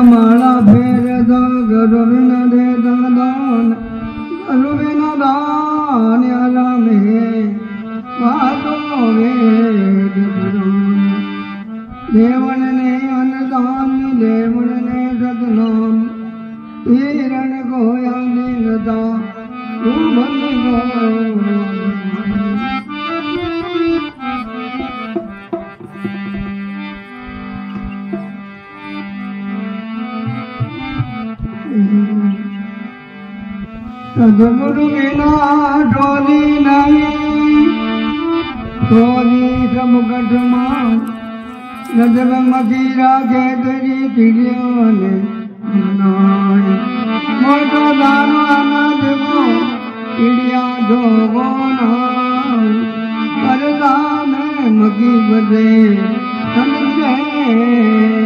माला फेर दो गुरु बिना दे दान गुरु बिना दान आला में वादो वेद पुराण देवन ने अन्नदान देवन ने सतनाम पीरन गोया दीनदा तू बन गो सदगुरु बिना डोली नहीं डोली सब गठमान गजब मदीरा के तेरी चिड़ियों ने मोटो दानो अनाज को चिड़िया दो नाम करदा में मकी बदे समझे